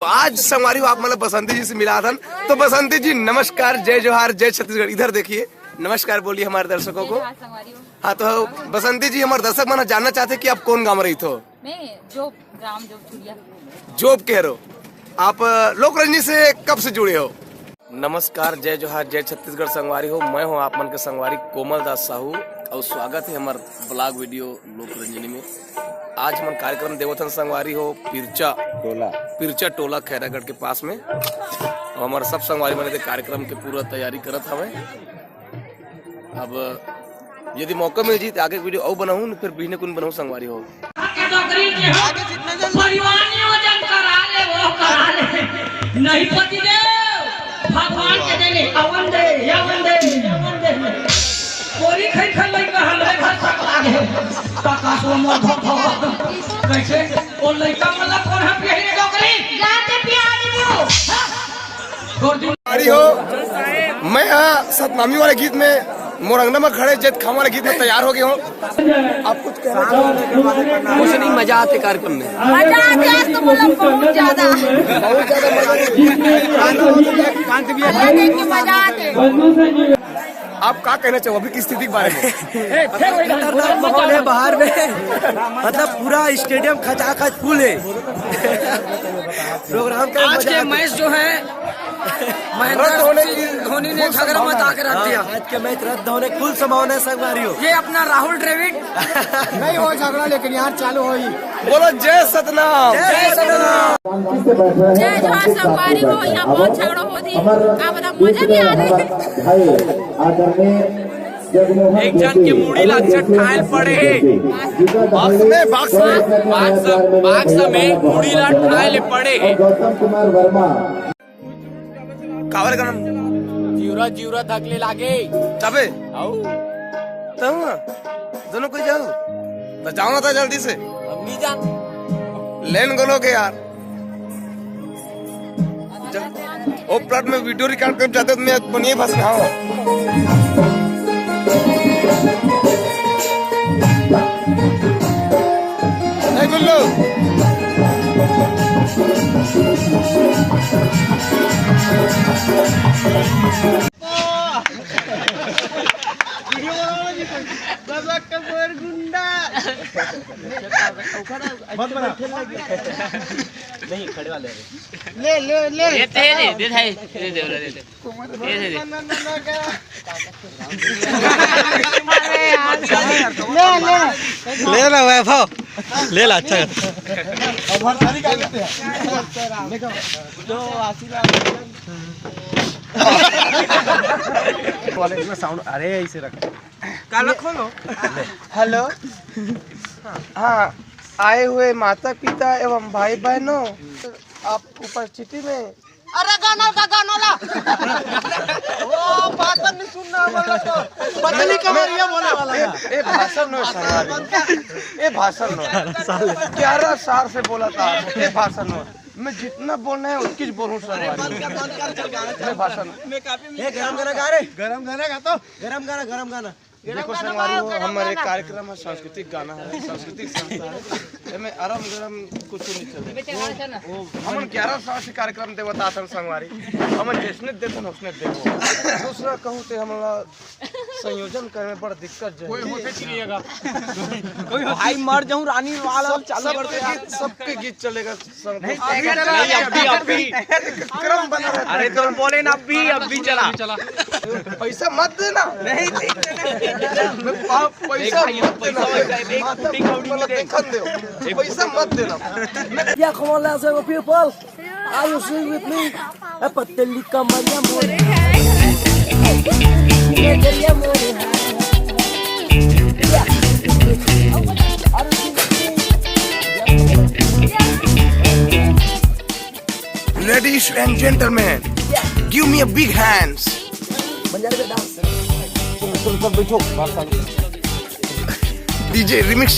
आज संगवारी आप मतलब बसंती जी से मिला था। तो बसंती जी नमस्कार, जय जोहार, जय छत्तीसगढ़। इधर देखिए, नमस्कार बोलिए हमारे दर्शकों को। हाँ तो बसंती जी, हमारे दर्शक माना जानना चाहते कि आप कौन गाँव रही थो? मैं जोब, ग्राम जोब चुड़िया। जोब कह रहे हो आप। लोक रंजी से कब से जुड़े हो? नमस्कार, जय जोहार, जय छत्तीसगढ़ संगवारी हो। मैं हूँ आप मन के संगवारी कोमल दास साहू और स्वागत है हमारे ब्लॉग वीडियो लोक रंजनी में। आज हम कार्यक्रम देवथन संगवारी हो पिरचा टोला खैरागढ़ के पास में। और हमारे सब संगवारी बने कार्यक्रम के पूरा तैयारी करत हमें। अब यदि मौका मिल जी तो आगे वीडियो और बनाऊं, फिर बीने कुन बनाऊं संगवारी हो। नहीं पति देव भगवान के देने अवन दे कोरी खै खै लइका हले घर तक लागे काका सो मोर धो कैसे ओ लइका मला कोन हम पेहरे डोकरी जाते प्यार दियो गोरदी हो। मैं सतनामी वाले गीत में मोरंगना में खड़े जत खाम वाले गीत में तैयार हो गए हो। आप कुछ कहना चाहोगे? कुछ नहीं, मजा आते कार्यक्रम में, मजा आते तो मतलब बहुत ज्यादा मजा आते। आप क्या कहना चाहो अभी की स्थिति के बारे में? माहौल है बाहर में, मतलब पूरा स्टेडियम खचाखच फुल है। प्रोग्राम का आज के मैच जो है धोनी ने खगरा मचा के रख दिया। आज के मैच रद्द होने की कुल संभावना है संगवारी हो। ये अपना राहुल द्रविड़ नहीं हो झगड़ा, लेकिन यार चालू हो ही। बोलो जय सतनाम, जय जोहार संगवारी हो। यहाँ बहुत झगड़ा होती है, क्या बता मजा भी आ रही है। एक जन के मुड़ी लग ठायल पड़े बाक्स में मुड़ी लग ठायल पड़े। कावर का नाम जीवरा थकले लागे तबे दोनों कोई जाओ तो जाओ ना था जल्दी से। अब नहीं जान लेन गोलो के यार ओ प्लॉट में वीडियो रिकॉर्ड कर जाते तो मैं बनिए फंस रहा हूँ। नहीं गुल्लू नहीं खड़े वाले ले ला वैभव ले ला। अच्छा साउंड अरे ऐसे रख काला खोलो। हेलो, हाँ आए हुए माता पिता एवं भाई बहनों, आप उपस्थिति में अरे गाना ला ओ बात नहीं सुनना वाला तो बदली कमरिया बोले वाला ये भाषण नो संगवारी, ये भाषण नो 11 साल से बोला था। ये भाषण नो मैं जितना बोलना है उतनी बोलूं संगवारी। मैं भाषण गरम गाना गा रहे, गरम गाना गा तो गरम गाना देखो संगवारी हो, हमारे कार्यक्रम है सांस्कृतिक गाना है, सांस्कृतिक संस्था है। मैं आराम गरम कुछ नहीं चलता। हम 11 साल से कार्यक्रम देवता था संगवारी, हम जैसने देते ना उसने देखो। दूसरा कहूँ तो हमारा संयोजन करने में बड़ा दिक्कत जो है। कोई भाई मर जाऊं रानी वाला चालू कर दे। सबके गीत चलेगा अभी क्रम बना रहता है। अरे तुम बोले ना अभी चला पैसा मत देना, नहीं पैसा पैसा मत देना। Yeah, come on, let's go, people. Are you sing with me? पतली कमरिया मोरे नजरिया मोरे Ladies and gentlemen, give me a big hands. DJ Remix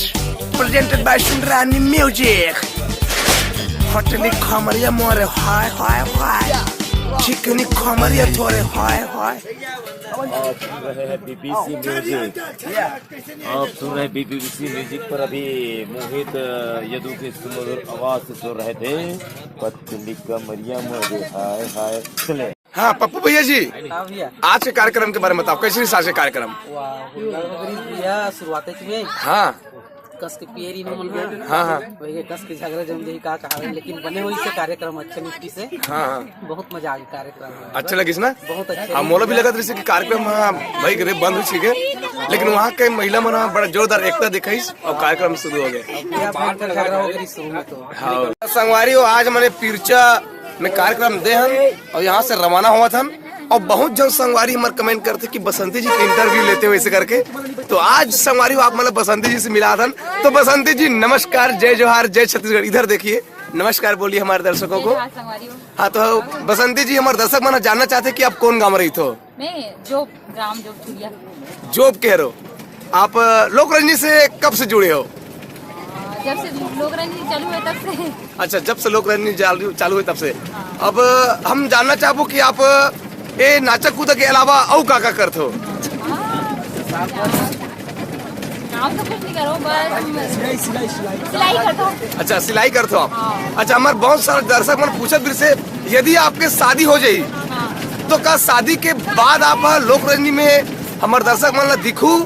presented by Sundrani Music. Hoteli Kamaria More, hi. चिकनी खमरिया थोड़े हाय हाय। आप सुन रहे हैं बीबीसी म्यूजिक। आप सुन रहे हैं बीबीसी म्यूजिक पर अभी मोहित यदु की सुमधुर आवाज से सुन रहे थे पतली कमरिया मोरे हाय हाय। चले हाँ पप्पू भैया जी, हाँ भैया, आज के कार्यक्रम के बारे में बताओ, कैसे आज के कार्यक्रम? भैया शुरुआत में हाँ कस के पियरी में मन हाँ हाँ वही कस के झगड़ा जम जही का कहा, लेकिन बने हुई से कार्यक्रम अच्छे मिट्टी से हाँ हाँ बहुत मजा आ गया कार्यक्रम में। अच्छा लगिस ना? बहुत अच्छा। हाँ मोला भी लगा था कि कार्यक्रम हाँ भाई गरीब बंद हो चुके, लेकिन वहाँ के महिला मना बड़ा जोरदार एकता दिखाई और कार्यक्रम शुरू हो गया। भैया भयंकर झगड़ा हो गई शुरू में तो। हाँ संगवारी हो, आज मैंने पिरचा में कार्यक्रम दे हम और यहाँ से रवाना हुआ था और बहुत जन संगवारी हमारे कमेंट करते कि बसंती जी के इंटरव्यू लेते हुए ऐसे करके, तो आज संगवारी हो आप मतलब बसंती जी से मिला था। तो बसंती जी नमस्कार, जय जोहार, जय छत्तीसगढ़। इधर देखिए, नमस्कार बोलिए हमारे दर्शकों को। हाँ तो बसंती जी, हमारे दर्शक मना जानना चाहते कि आप कौन गाँव रही थो? मैं जोब ग्राम जोब चुड़िया जोब कह रहे हो आप। लोक रंजनी से कब से जुड़े हो? जब से लोक रंजनी चालू है तब से। अच्छा, जब से लोक रंजनी चालू हुई तब से। अब हम जानना चाहबो कि आप ए नाचक कूदक के अलावा और का करते हो? काम तो कुछ नहीं करो, बस सिलाई करता हूँ। अच्छा सिलाई करते हो आप? अच्छा, हमारे बहुत सारे दर्शक मन पूछत भी से यदि आपके शादी हो जाई तो का शादी के बाद आप लोक रंजनी में हमारे दर्शक मन दिखू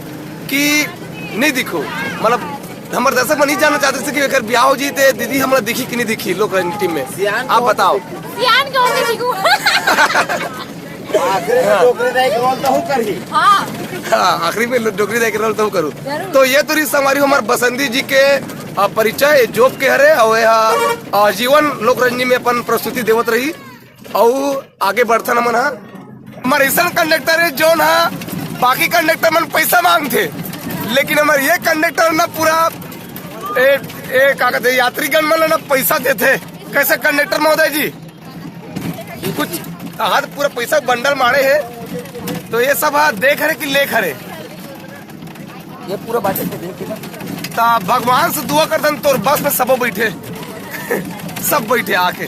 कि नहीं दिखू? मतलब हमारे दर्शक मन नहीं जानना चाहते थे कि अगर ब्याह हो जी तो दीदी हमारा दिखी कि नहीं दिखी लोक रंजनी टीम में, आप बताओ। सियान क्यों नहीं दिखू? आखिरी में डोगरी दे के रोल तो करूँ। तो ये तो हमारी हमारे बसंती जी के परिचय जोब के हरे और जीवन लोक रंजनी में अपन प्रस्तुति देवत रही और आगे बढ़ता मन। हमारे ऐसा कंडक्टर है जो ना बाकी कंडक्टर मन पैसा मांगते, लेकिन हमारे ये कंडक्टर ना पूरा का कहते यात्रीगण मन ना पैसा देते। कैसे कंडक्टर महोदय जी? कुछ हाथ पूरा पैसा बंडल मारे है, तो ये सब देख रहे कि लेख रहे? ये पूरा बातें देखे ना, भगवान से दुआ करते तोर बस में सब बैठे सब बैठे आके।